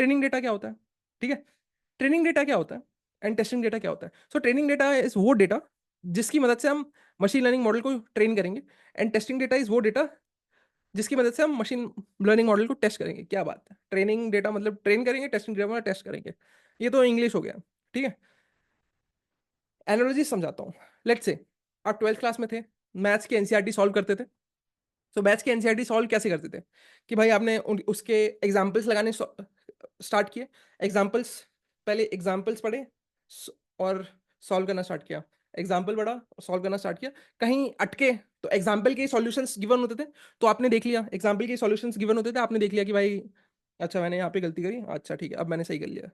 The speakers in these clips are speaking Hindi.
ट्रेनिंग डेटा क्या होता है, ठीक है। ट्रेनिंग डेटा क्या होता है एंड टेस्टिंग डेटा क्या होता है? सो ट्रेनिंग डेटा इज वो डेटा जिसकी मदद से हम मशीन लर्निंग मॉडल को ट्रेन करेंगे, एंड टेस्टिंग डेटा इज वो डेटा जिसकी मदद से हम मशीन लर्निंग मॉडल को टेस्ट करेंगे। क्या बात है, ट्रेनिंग डेटा मतलब ट्रेन करेंगे, टेस्टिंग डेटा मतलब टेस्ट करेंगे। ये तो इंग्लिश हो गया, ठीक है। एनालॉजी समझाता हूँ। लेट्स से आप 12th क्लास में थे, मैथ्स के एनसीईआरटी सॉल्व करते थे। तो मैथ्स के एनसीईआरटी सॉल्व कैसे करते थे कि भाई आपने उसके एग्जाम्पल्स लगाने स्टार्ट किए, एग्जाम्पल्स, पहले एग्जाम्पल्स पढ़े और सॉल्व करना स्टार्ट किया, एग्जाम्पल पढ़ा और सॉल्व करना स्टार्ट किया। कहीं अटके तो एग्जाम्पल के सॉल्यूशंस गिवन होते थे, तो आपने देख लिया, एग्जाम्पल के सॉल्यूशंस गिवन होते थे, आपने देख लिया कि भाई अच्छा मैंने यहाँ पे गलती करी, अच्छा ठीक है अब मैंने सही कर लिया,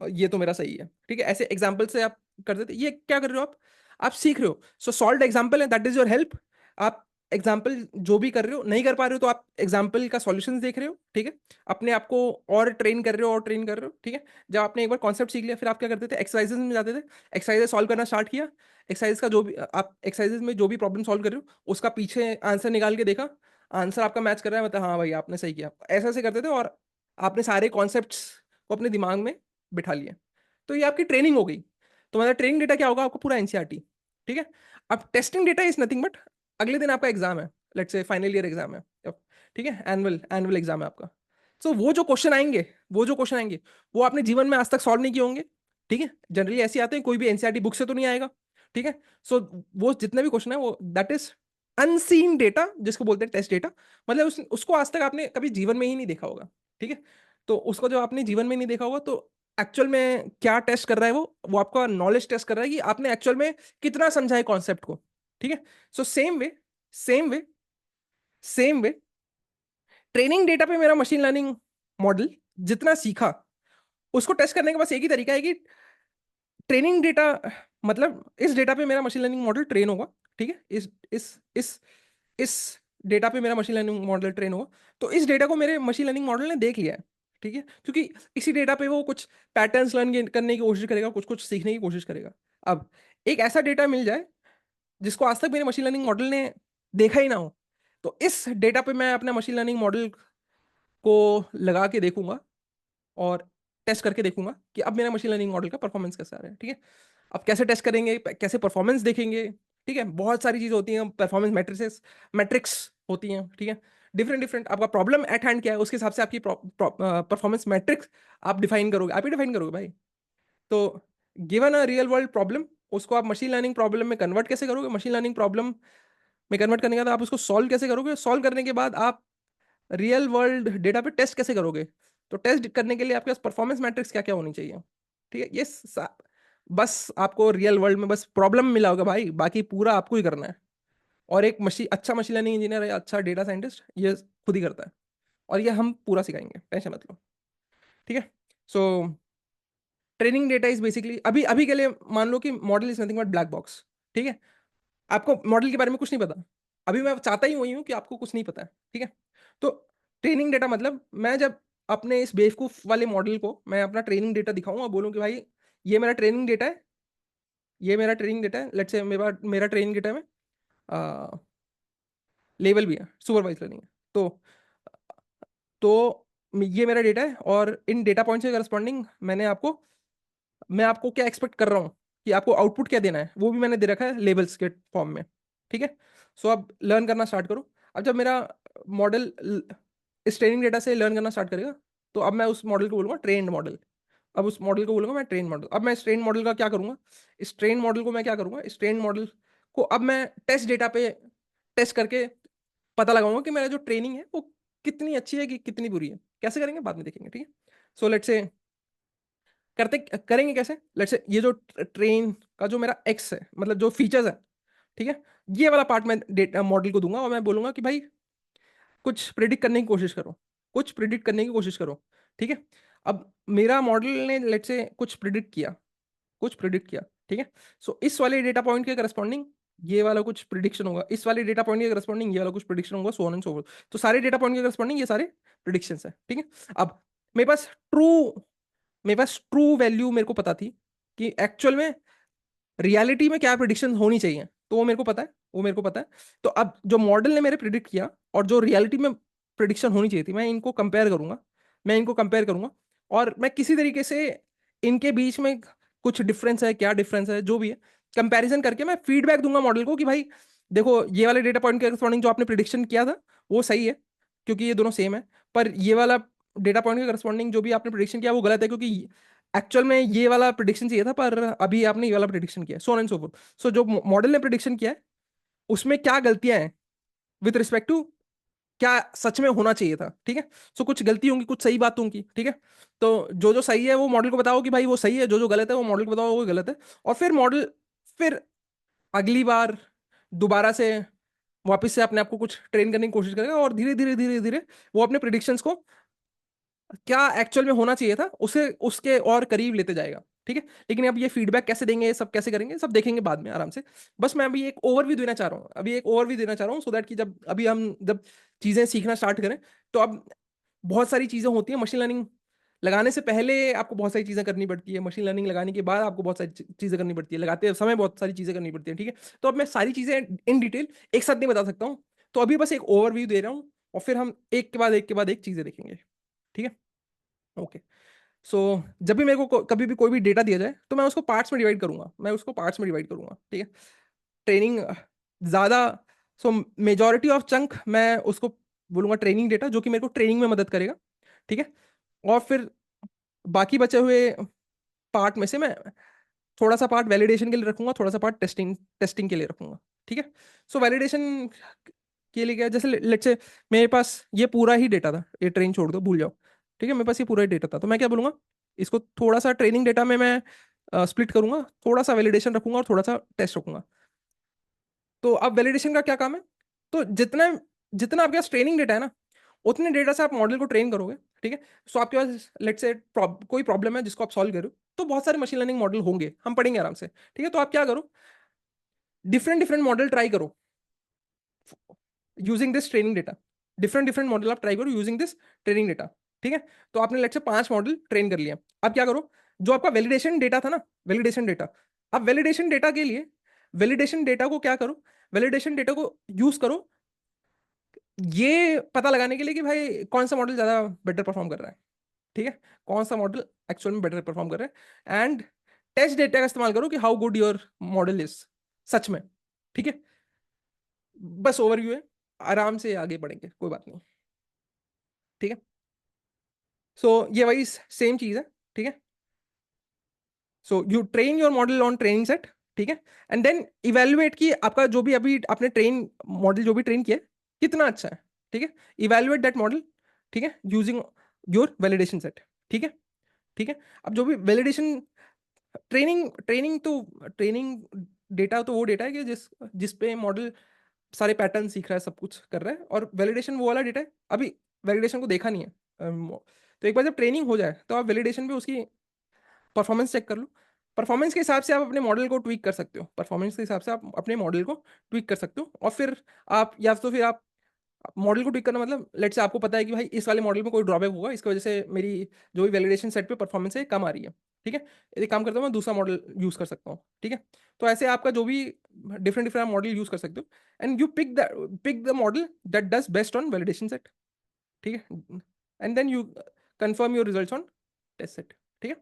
ये तो मेरा सही है, ठीक है। ऐसे एग्जाम्पल से आप करते थे। ये क्या कर रहे हो आप सीख रहे हो। सो सॉल्व एग्जाम्पल है, दैट इज योर हेल्प। आप एग्जाम्पल जो भी कर रहे हो, नहीं कर पा रहे हो तो आप एग्जाम्पल का सॉल्यूशंस देख रहे हो, ठीक है। अपने आप को और ट्रेन कर रहे हो और ट्रेन कर रहे हो, ठीक है। जब आपने एक बार कॉन्सेप्ट सीख लिया, फिर आप क्या करते थे, एक्सरसाइजेस में जाते थे, एक्सरसाइजेस सॉल्व करना स्टार्ट किया। एक्सरसाइज का जो भी आप एक्सरसाइजेस में जो भी प्रॉब्लम सॉल्व कर रहे हो उसका पीछे आंसर निकाल के देखा, आंसर आपका मैच कर रहा है, मतलब हाँ भाई आपने सही किया, ऐसे ऐसे करते थे और आपने सारे कॉन्सेप्ट्स को अपने दिमाग में बिठा लिए। तो ये आपकी ट्रेनिंग हो गई। तो मतलब ट्रेनिंग डेटा क्या होगा आपका, पूरा एनसीईआरटी, ठीक है। अब testing data is nothing but अगले दिन आपका एग्जाम है, let's say final year exam है, ठीक है, एनुअल एनुअल एग्जाम है आपका। तो वो जो क्वेश्चन आएंगे वो आपने जीवन में आज तक सॉल्व नहीं किए होंगे, ठीक है। जनरली ऐसे आते हैं, कोई भी एनसीईआरटी बुक से तो नहीं आएगा, ठीक है। सो वो जितने भी क्वेश्चन है वो दैट इज अनसीन डेटा, जिसको बोलते हैं टेस्ट डेटा। मतलब उसको आज तक आपने कभी जीवन में ही नहीं देखा होगा, ठीक है। तो उसको जो आपने जीवन में नहीं देखा होगा, तो एक्चुअल में क्या टेस्ट कर रहा है वो आपका नॉलेज टेस्ट कर रहा है कि आपने एक्चुअल में कितना समझा है कॉन्सेप्ट को, ठीक है। So same way same way training data पे मेरा मशीन लर्निंग मॉडल जितना सीखा उसको टेस्ट करने का बस एक ही तरीका है कि ट्रेनिंग डेटा, मतलब इस डेटा पे मेरा मशीन लर्निंग मॉडल ट्रेन होगा, ठीक है। इस डेटा पे मेरा मशीन लर्निंग मॉडल ट्रेन होगा। तो इस डेटा को मेरे मशीन लर्निंग मॉडल ने देख लिया है, ठीक है, क्योंकि इसी डेटा पे वो कुछ पैटर्न्स लर्न करने की कोशिश करेगा, कुछ कुछ सीखने की कोशिश करेगा। अब एक ऐसा डेटा मिल जाए जिसको आज तक मेरे मशीन लर्निंग मॉडल ने देखा ही ना हो, तो इस डेटा पे मैं अपना मशीन लर्निंग मॉडल को लगा के देखूंगा और टेस्ट करके देखूंगा कि अब मेरा मशीन लर्निंग मॉडल का परफॉर्मेंस कैसा रहा है, ठीक है। अब कैसे टेस्ट करेंगे, कैसे परफॉर्मेंस देखेंगे, ठीक है। बहुत सारी चीजें होती हैं, परफॉर्मेंस मैट्रिक्स होती हैं, ठीक है। डिफरेंट डिफरेंट आपका प्रॉब्लम एट हैंड क्या है उसके हिसाब से आपकी परफॉर्मेंस मैट्रिक्स आप डिफाइन करोगे, आप ही डिफाइन करोगे भाई। तो given a real world problem, उसको आप मशीन लर्निंग प्रॉब्लम में कन्वर्ट कैसे करोगे, मशीन लर्निंग प्रॉब्लम में कन्वर्ट करने के बाद आप उसको सॉल्व कैसे करोगे, सॉल्व करने के बाद आप रियल वर्ल्ड डेटा पे टेस्ट कैसे करोगे। तो टेस्ट करने के लिए आपके पास परफॉर्मेंस मैट्रिक्स क्या क्या होनी चाहिए, ठीक है। बस आपको रियल वर्ल्ड में बस प्रॉब्लम मिला होगा भाई, बाकी पूरा आपको ही करना है। और एक अच्छा मशीन लर्निंग इंजीनियर या अच्छा डेटा साइंटिस्ट ये खुद ही करता है, और ये हम पूरा सिखाएंगे, टेंशन मत लो, ठीक है। So training data is basically अभी अभी के लिए मान लो कि model is nothing but black box, ठीक है। आपको मॉडल के बारे में कुछ नहीं पता, अभी मैं चाहता ही वही हूँ कि आपको कुछ नहीं पता है, ठीक है। तो ट्रेनिंग डेटा मतलब मैं जब अपने इस बेवकूफ वाले मॉडल को मैं अपना ट्रेनिंग डेटा दिखाऊं और बोलूं कि भाई ये मेरा ट्रेनिंग डेटा है, ये मेरा ट्रेनिंग डेटा है, लेट्स से मेरा ट्रेनिंग डेटा में लेवल भी है, सुपरवाइज लर्निंग है। तो ये मेरा डेटा है और इन डेटा पॉइंट से करस्पॉन्डिंग मैं आपको क्या एक्सपेक्ट कर रहा हूँ कि आपको आउटपुट क्या देना है वो भी मैंने दे रखा है लेबल्स के फॉर्म में, ठीक है। सो अब लर्न करना स्टार्ट करो। अब जब मेरा मॉडल इस ट्रेनिंग डेटा से लर्न करना स्टार्ट करेगा, तो अब मैं उस मॉडल को बोलूंगा ट्रेंड मॉडल। अब उस मॉडल को बोलूंगा मैं ट्रेन मॉडल। अब मैं इस ट्रेन मॉडल का क्या करूंगा, इस ट्रेन मॉडल को मैं क्या करूंगा, इस ट्रेन मॉडल को अब मैं टेस्ट डेटा पे टेस्ट करके पता लगाऊंगा कि मेरा जो ट्रेनिंग है वो कितनी अच्छी है कि कितनी बुरी है। कैसे करेंगे बाद में देखेंगे, ठीक है। सो लेट्स से करते करेंगे कैसे, लेट्स से ये जो ट्रेन का जो मेरा एक्स है, मतलब जो फीचर्स है, ठीक है, ये वाला पार्ट मैं डेटा मॉडल को दूंगा और मैं बोलूंगा कि भाई कुछ प्रिडिक्ट करने की कोशिश करो, कुछ प्रिडिक्ट करने की कोशिश करो, ठीक है। अब मेरा मॉडल ने लेट्स से कुछ प्रिडिक्ट किया, ठीक है। सो इस वाले डेटा पॉइंट के करस्पॉन्डिंग ये वाला कुछ प्रिडिक्शन होगा, इस वाले डेटा पॉइंट के करस्पॉन्डिंग ये वाला कुछ प्रिडिक्शन होगा, सो ऑन एंड सो फोर्थ। तो सारे डेटा पॉइंट के करस्पॉन्डिंग ये सारे प्रिडिक्शंस है, ठीक है। अब मेरे पास ट्रू मेरे पास ट्रू वैल्यू मेरे को पता थी कि एक्चुअल में रियलिटी में क्या प्रिडिक्शन होनी चाहिए, तो वो मेरे को पता है। तो अब जो मॉडल ने मेरे प्रिडिक्ट किया और जो रियलिटी में प्रिडिक्शन होनी चाहिए थी, मैं इनको कंपेयर करूंगा। और मैं किसी तरीके से इनके बीच में कुछ डिफरेंस है, क्या डिफरेंस है, जो भी है, कंपैरिजन करके मैं फीडबैक दूंगा मॉडल को कि भाई देखो ये वाले डेटा पॉइंट के करस्पॉन्डिंग जो आपने प्रिडिक्शन किया था वो सही है क्योंकि ये दोनों सेम है, पर ये वाला डेटा पॉइंट के करस्पॉन्डिंग जो भी आपने प्रिडिक्शन किया वो गलत है क्योंकि एक्चुअल में ये वाला प्रिडिक्शन चाहिए था पर अभी आपने ये वाला प्रिडिक्शन किया, so on and so forth. So जो मॉडल ने प्रिडिक्शन किया है उसमें क्या गलतियां हैं विथ रिस्पेक्ट टू क्या सच में होना चाहिए था, ठीक है। सो कुछ गलती होंगी, कुछ सही बात होंगी, ठीक है। तो जो जो सही है वो मॉडल को बताओ कि भाई वो सही है, जो जो गलत है वो मॉडल को बताओ वो गलत है। और फिर मॉडल फिर अगली बार दोबारा से वापस से अपने आप को कुछ ट्रेन करने की कोशिश करेगा और धीरे धीरे धीरे धीरे वो अपने प्रिडिक्शंस को क्या एक्चुअल में होना चाहिए था उसे उसके और करीब लेते जाएगा, ठीक है। लेकिन अब ये फीडबैक कैसे देंगे, ये सब कैसे करेंगे, सब देखेंगे बाद में आराम से। बस मैं अभी एक ओवरव्यू देना चाह रहा हूँ, अभी एक ओवरव्यू देना चाह रहा हूँ सो दैट कि जब अभी हम जब चीजें सीखना स्टार्ट करें तो अब बहुत सारी चीजें होती हैं मशीन लर्निंग लगाने से पहले आपको बहुत सारी चीजें करनी पड़ती है, मशीन लर्निंग लगाने के बाद आपको बहुत सारी चीजें करनी पड़ती है, लगाते समय बहुत सारी चीजें करनी पड़ती है, ठीक है। तो अब मैं सारी चीजें इन डिटेल एक साथ नहीं बता सकता हूँ, तो अभी बस एक ओवरव्यू दे रहा हूँ और फिर हम एक के बाद एक के बाद एक चीजें देखेंगे, ठीक है। ओके। सो जब भी मेरे को कभी भी कोई भी डेटा दिया जाए तो मैं उसको पार्ट्स में डिवाइड करूंगा, मैं उसको पार्ट्स में डिवाइड करूंगा, ठीक है। ट्रेनिंग ज़्यादा, सो मेजॉरिटी ऑफ चंक मैं उसको बोलूंगा ट्रेनिंग डेटा जो कि मेरे को ट्रेनिंग में मदद करेगा, ठीक है। और फिर बाकी बचे हुए पार्ट में से मैं थोड़ा सा पार्ट वैलिडेशन के लिए रखूंगा, थोड़ा सा पार्ट टेस्टिंग टेस्टिंग के लिए रखूंगा, ठीक है। सो वैलिडेशन के लिए क्या, जैसे लेट्स से मेरे पास ये पूरा ही डेटा था, ये ट्रेन छोड़ दो भूल जाओ, ठीक है। मेरे पास ये पूरा ही डेटा था तो मैं क्या बोलूंगा, इसको थोड़ा सा ट्रेनिंग डेटा में मैं स्प्लिट करूंगा, थोड़ा सा वैलिडेशन रखूंगा और थोड़ा सा टेस्ट रखूंगा। तो अब वैलिडेशन का क्या काम है, तो जितना जितना आपके पास ट्रेनिंग डेटा है ना उतने डेटा से आप मॉडल को ट्रेन करोगे, ठीक है। सो आपके पास लेट्स से कोई प्रॉब्लम है जिसको आप सॉल्व करो, तो बहुत सारे मशीन लर्निंग मॉडल होंगे, हम पढ़ेंगे आराम से, ठीक है। तो आप क्या करो, डिफरेंट डिफरेंट मॉडल ट्राई करो using this training data, different different model आप ट्राई करो यूजिंग दिस ट्रेनिंग डेटा, ठीक है। तो आपने लेट्स से 5 मॉडल ट्रेन कर लिया, अब क्या करो, जो आपका वैलिडेशन डेटा था ना, वैलिडेशन डेटा, अब वैलिडेशन डेटा के लिए वैलिडेशन डेटा को क्या करो, वैलिडेशन डेटा को यूज करो ये पता लगाने के लिए कि भाई कौन सा मॉडल ज्यादा बेटर परफॉर्म कर रहा है, ठीक है। कौन सा मॉडल एक्चुअल में बेटर परफॉर्म कर रहा है, एंड टेस्ट डेटा का इस्तेमाल करो कि how good your model is such में, ठीक है। बस ओवरव्यू है, आराम से आगे बढ़ेंगे, कोई बात नहीं, ठीक है। सो ये वही सेम चीज है, ठीक है। So you train your model on training set, ठीक है। एंड देन इवेल्युएट की आपका जो भी अभी आपने ट्रेन मॉडल जो भी ट्रेन किया है कितना अच्छा है, ठीक है। इवेल्युएट दैट मॉडल, ठीक है, यूजिंग योर वैलिडेशन सेट, ठीक है, ठीक है। अब जो भी वैलिडेशन ट्रेनिंग ट्रेनिंग तो ट्रेनिंग डेटा तो वो डेटा है कि जिस जिस पे मॉडल सारे पैटर्न सीख रहा है, सब कुछ कर रहा है, और वैलिडेशन वो वाला डेटा है, अभी वैलिडेशन को देखा नहीं है। तो एक बार जब ट्रेनिंग हो जाए तो आप वैलिडेशन पे उसकी परफॉर्मेंस चेक कर लो, परफॉर्मेंस के हिसाब से आप अपने मॉडल को ट्वीक कर सकते हो, परफॉर्मेंस के हिसाब से आप अपने मॉडल को ट्वीक कर सकते हो। और फिर आप या तो फिर आप मॉडल को ट्विक करना मतलब लेट्स से आपको पता है कि भाई इस वाले मॉडल में कोई ड्रॉबैक होगा, इसकी वजह से मेरी जो भी वैलिडेशन सेट पे परफॉर्मेंस है कम आ रही है, ठीक है। यदि काम करता हूँ मैं दूसरा मॉडल यूज कर सकता हूँ, ठीक है। तो ऐसे आपका जो भी डिफरेंट डिफरेंट मॉडल यूज कर सकते हो and you pick the model that does best on validation set, ठीक है। And then you confirm your results on test set, ठीक है।